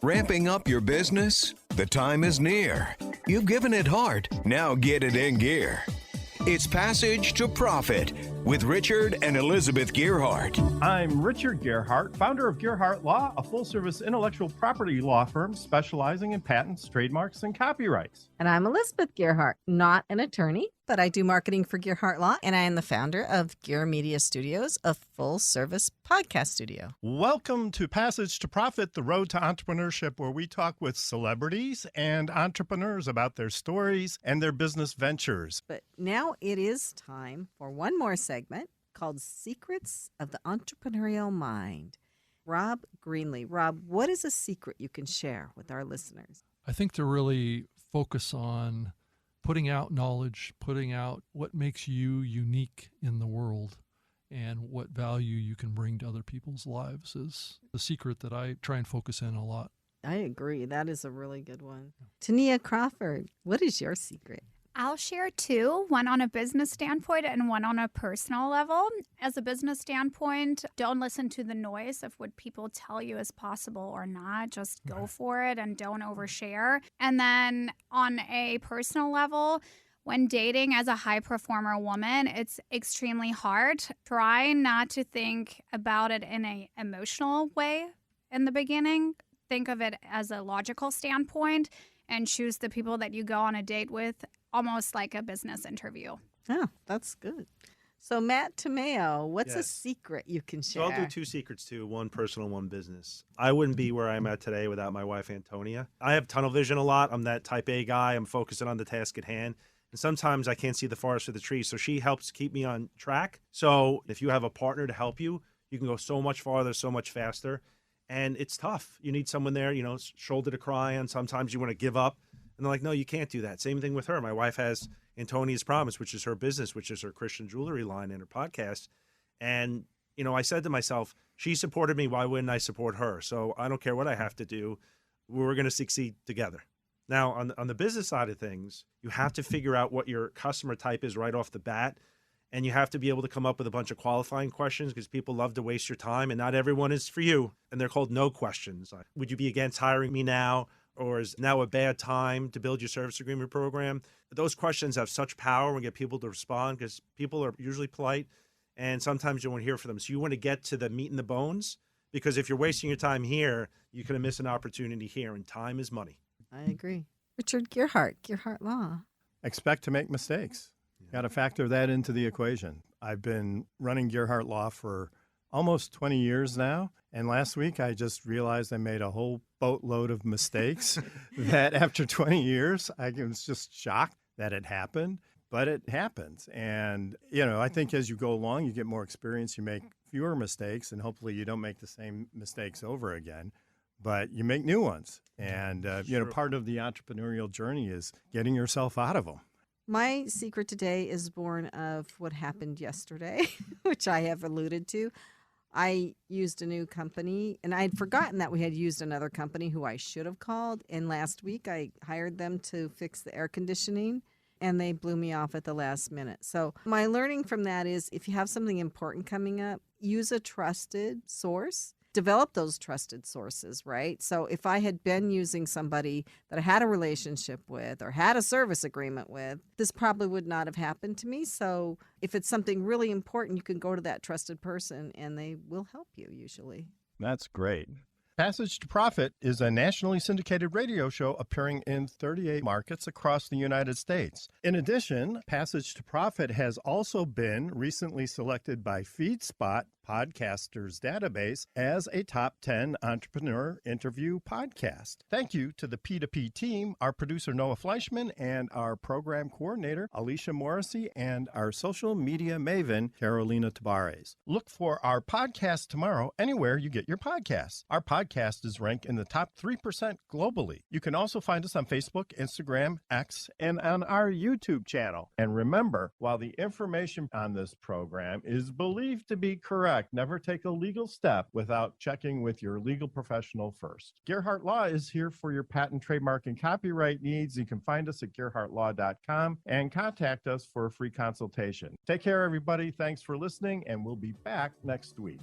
Ramping up your business? The time is near. You've given it heart. Now get it in gear. It's Passage to Profit with Richard and Elizabeth Gearhart. I'm Richard Gearhart, founder of Gearhart Law, a full-service intellectual property law firm specializing in patents, trademarks, and copyrights. And I'm Elizabeth Gearhart, not an attorney, but I do marketing for Gearhart Law, and I am the founder of Gear Media Studios, a full-service podcast studio. Welcome to Passage to Profit, the road to entrepreneurship, where we talk with celebrities and entrepreneurs about their stories and their business ventures. But now it is time for one more segment called Secrets of the Entrepreneurial Mind. Rob Greenlee. Rob, what is a secret you can share with our listeners? I think to really focus on putting out knowledge, putting out what makes you unique in the world and what value you can bring to other people's lives is the secret that I try and focus in a lot. I agree. That is a really good one. Tania Crawford, what is your secret? I'll share two, one on a business standpoint and one on a personal level. As a business standpoint, don't listen to the noise of what people tell you is possible or not. Just go for it and don't overshare. And then on a personal level, when dating as a high performer woman, it's extremely hard. Try not to think about it in an emotional way in the beginning. Think of it as a logical standpoint and choose the people that you go on a date with almost like a business interview. Oh, that's good. So Matt Tomao, what's a secret you can share? So I'll do two secrets too, one personal, one business. I wouldn't be where I'm at today without my wife, Antonia. I have tunnel vision a lot. I'm that type A guy. I'm focusing on the task at hand. And sometimes I can't see the forest for the trees. So she helps keep me on track. So if you have a partner to help you, you can go so much farther, so much faster. And it's tough. You need someone there, shoulder to cry on. Sometimes you want to give up. And they're like, no, you can't do that. Same thing with her. My wife has Antonia's Promise, which is her business, which is her Christian jewelry line and her podcast. And, I said to myself, she supported me. Why wouldn't I support her? So I don't care what I have to do. We're going to succeed together. Now, on the business side of things, you have to figure out what your customer type is right off the bat. And you have to be able to come up with a bunch of qualifying questions because people love to waste your time and not everyone is for you. And they're called no questions. Like, would you be against hiring me now? Or is now a bad time to build your service agreement program? Those questions have such power when we get people to respond because people are usually polite and sometimes you want to hear from them. So you want to get to the meat and the bones because if you're wasting your time here, you could miss an opportunity here and time is money. I agree. Richard Gearhart, Gearhart Law. Expect to make mistakes. Got to factor that into the equation. I've been running Gearhart Law for almost 20 years now. And last week, I just realized I made a whole boatload of mistakes that after 20 years, I was just shocked that it happened, but it happens. And, I think as you go along, you get more experience, you make fewer mistakes, and hopefully you don't make the same mistakes over again, but you make new ones. And, part of the entrepreneurial journey is getting yourself out of them. My secret today is born of what happened yesterday, which I have alluded to. I used a new company, and I had forgotten that we had used another company who I should have called. And last week, I hired them to fix the air conditioning, and they blew me off at the last minute. So my learning from that is if you have something important coming up, use a trusted source. Develop those trusted sources, right? So if I had been using somebody that I had a relationship with or had a service agreement with, this probably would not have happened to me. So if it's something really important, you can go to that trusted person and they will help you usually. That's great. Passage to Profit is a nationally syndicated radio show appearing in 38 markets across the United States. In addition, Passage to Profit has also been recently selected by FeedSpot Podcasters Database as a top 10 entrepreneur interview podcast. Thank you to the P2P team, our producer Noah Fleischman, and our program coordinator Alicia Morrissey, and our social media maven Carolina Tabares. Look for our podcast tomorrow anywhere you get your podcasts. Our podcast is ranked in the top 3% globally. You can also find us on Facebook, Instagram, X, and on our YouTube channel. And remember, while the information on this program is believed to be correct, never take a legal step without checking with your legal professional first. Gearhart Law is here for your patent, trademark, and copyright needs. You can find us at gearhartlaw.com and contact us for a free consultation. Take care, everybody. Thanks for listening, and we'll be back next week.